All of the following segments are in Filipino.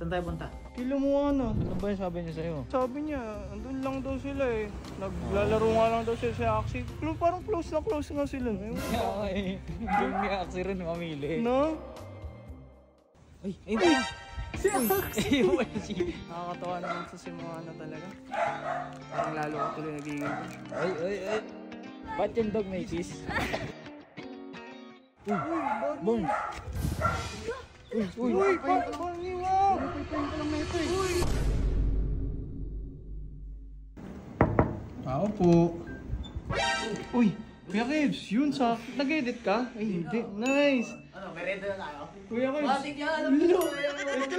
Saan tayo punta? Kilo mo ano? Ano ba yung sabi niya sa'yo? Sabi niya, andun lang daw sila eh. Naglalaro nga lang daw sila sa Axie. Parang close nga sila. Okay. Yung ni Axie rin mamili. No? Ay, ba? Si Axie! Nakakatawa naman sa Simona talaga. Parang lalo ako tuloy nagiging crush. Ay. Ba't yung dog may kiss? Boom! Uy! Paniwa! Uy! Tao po. Uy! Kuya Kebs, yun sa... Nag-edit ka? Ay, hindi. Nice! Ano, merienda na tayo? Kuya Kebs! Bakit yan? Alam ko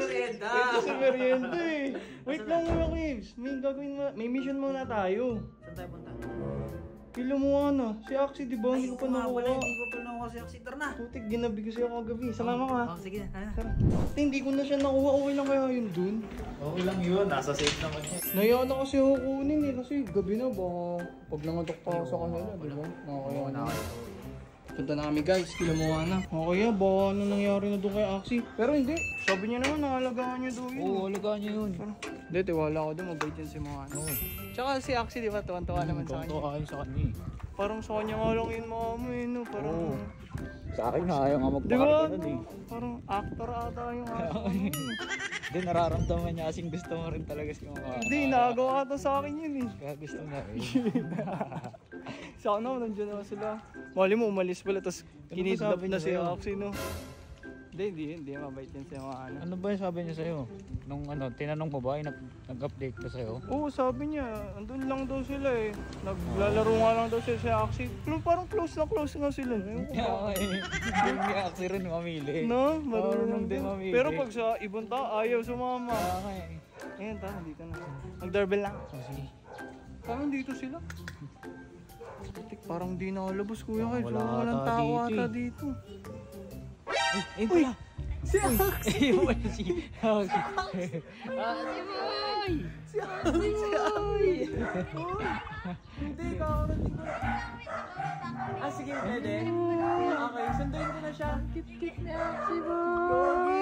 merienda! Ito si merienda eh. Wait lang Kuya Kebs. May mission muna tayo. Saan tayo punta? Kilo mo ano? Si Axie, di ba? Hindi ko pa nakuha. Hindi ko pa nakuha si Axie. Tara na! Putik, ginabi ko siya kagabi. Sama ka. Oh, sige, tara. Tara. Hindi ko na siya nakuha. Okay lang kaya yun dun. Okay lang yun, nasa safe naman niya. Naya na kasi ako kunin eh. Kasi gabi na ba? Pag nangatok pa ako sa kanila, di ba? Nakakaya na. Punta na kami guys, kilo mo na. Okay ba? Ano nangyari na doon kay Axie? Pero hindi. Sabi niya naman, nakalagaan niya doon yun. Oo, alagaan niya yun. Hindi, tiwala ako doon. Mabait yan si Moana. Tsaka si Axie, di ba? Tuwan-tuwa naman sa kanya. Tuwan-tuwa kayo sa kanya eh. Parang sa kanya nga lang yun mama eh, no? Parang... Sa akin na, ayaw nga Di ba? magpakaritan eh. Parang actor ata yung ata. Hindi, nararamdaman niya kasing gusto mo rin talaga si Mama. Hindi, nagawa ata sa akin yun eh. Kaya gusto niya eh. Sana nandiyan naman sila. Mali mo, umalis pala, tapos kinidnap na si Axie, no? Hindi, mabait yan siya mga ano. Ano ba yung sabi niya sa'yo? Nung ano, tinanong mo ba, nag-update ka sa'yo? Oo, sabi niya, andun lang daw sila eh. Naglalaro nga lang daw sila sa Axie. Parang close nga sila. Okay. Yung ni Axie rin mamili. No? Marunong din mamili. Pero pag sa ibang tao, ayaw sumama. Okay. Ayan, tama, dito na. Mag-doorbell lang. Sige. Parang dito sila. Parang di nakalabas kuya kayo. Wala Walang ata tao dito ata eh. dito. Ay, pala! Si Axie! Ayun pala si Axie. Boy! Si Axie! Hindi, kakarating ko. Sige, pwede. Okay, sunduin ko na siya. Kit-kit na Axie, boy!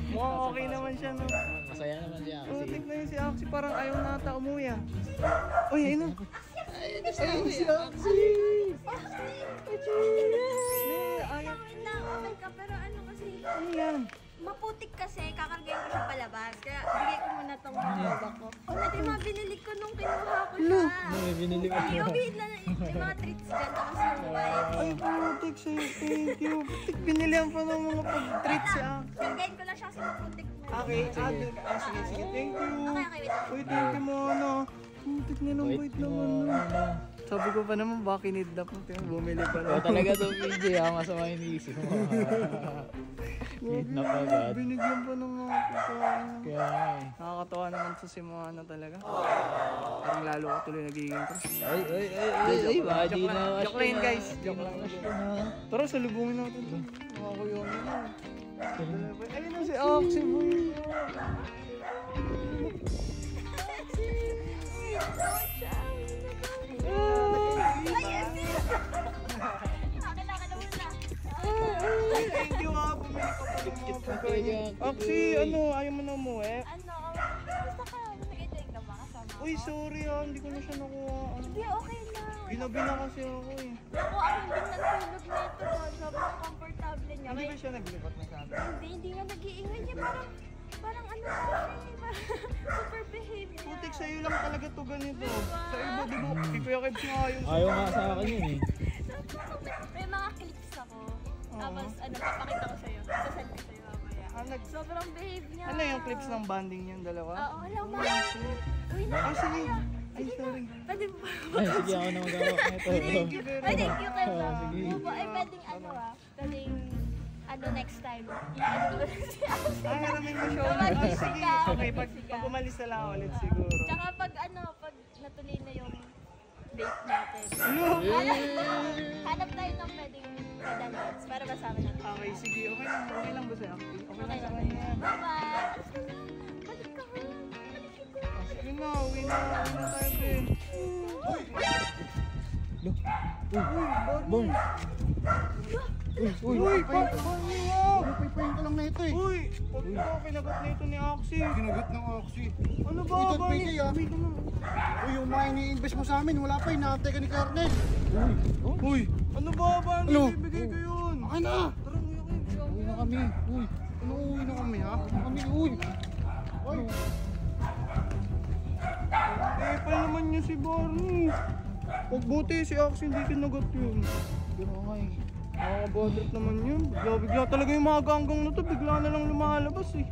Mukhang okay naman siya, no? Masaya naman si Axie. Putik na yun si Axie, parang ayaw nata umuwi ah. Uy, ayun na. Ayun si Axie! Ayaw. Okay ka, pero ano kasi, Ano yan? maputik kasi, kakargayin ko siya palabas. Kaya bigay ko muna tong mga ko. Ito yung mga binili ko nung kinuha ko siya. May binili ka. Yung may mga treats dyan, tapos yung white. Ay, putik sa'yo. Thank you. Putik, binilihan pa ng mga pag-treat si Axie. Kargayin ko lang siya kasi maputik na. Okay, sige. Thank you. Okay, wait. Uy, thank you mo, ano. Putik na ng bait naman, no. Sabi ko pa naman, baka kinidnap mo. Bumili pa Ikaw na. talaga to, PJ, masama yung isip mo. Kidnap agad. Binigyan pa ng mga pagkain. Kaya eh. Nakakatawa naman sa Simona talaga. Parang lalo ako tuloy nagiging crush. Ay, badi na. Joke lang yun, guys. Joke lang. na. Tara, salubungin natin ito. Makakuyaw na yun. Ayun na si Axie, boy. Thank you ha, bumili ka pa ng mga pagkain. Axie, ano, ayaw mo na umuwi? Ano, gusto ka, nag-enjoy ka ba kasama ko? Uy, sorry ha, hindi ko na siya nakuha. Hindi, okay lang. Ginabi na kasi ako eh. Ako, ako din nagtulog nito. Sobrang komportable niya. Hindi ba siya naglipat na sa akin? Hindi nga nag-iingay niya. Parang ano pa siya eh. Parang super behave niya. Putik, sa'yo lang talaga to ganito. Sa iba, di ba? Kay Kuya Kebs nga ayaw sa Ayaw nga sa akin yun eh. May mga clips ako. Tapos ano, papakita ko sa'yo. Sasend ko sa'yo mamaya. Sobrang behave niya. Ano yung clips ng banding yung dalawa? Oo, wala mo. Uy, Ah, sige. Ay, sorry. Pwede ba? Ay, sige ako na mag-awak nito. Thank you ka ba? Sige. Ay, pwedeng ano pwedeng ano next time. I-ano ko na siya. Ah, maraming mo siya. Kapag Ah, sige. sigaw. Okay, pag umalis na lang ulit siguro. Tsaka pag natuloy na yung date natin. Ano? Hanap tayo ng pwedeng padalots para kasama natin. Okay, sige. Okay lang ba sa'yo? Okay Okay lang sa lang. kanya. Bye-bye! Balik ka ha! Balik ka! Sige na, uwi na tayo din. Bon. Uy, Barney, wag! Paypayin ka lang na ito eh. Uy, pag ito, kinagat na ito ni Axie. Ginagat ng Oxy. Ano ba, Ito, Barney? pwede, ah. Uy, ano? Uy, yung mga ini-invest mo sa amin, wala pa, inaantay ka ni Kernel. Uy, ano ba, Barney? Ano? Bibigay ko yun. Akin na! Tara, uy, okay. Uwi na kami. Uy, ano uwi na kami ha? Kami, uy. Uy. Eh, pa naman niya si Barney. Pagbuti si Axie hindi kinagat yun. Pero nga eh. Nakaka-bad naman yun. Bigla talaga yung mga ganggang na to. Bigla na lang lumalabas eh.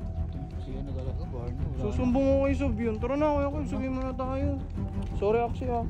Kasi ano talaga, Barney. Susumbong ko kay Sob yun. Tara na, kuya ko. Sabihin mo na tayo. Sorry, Axie ah.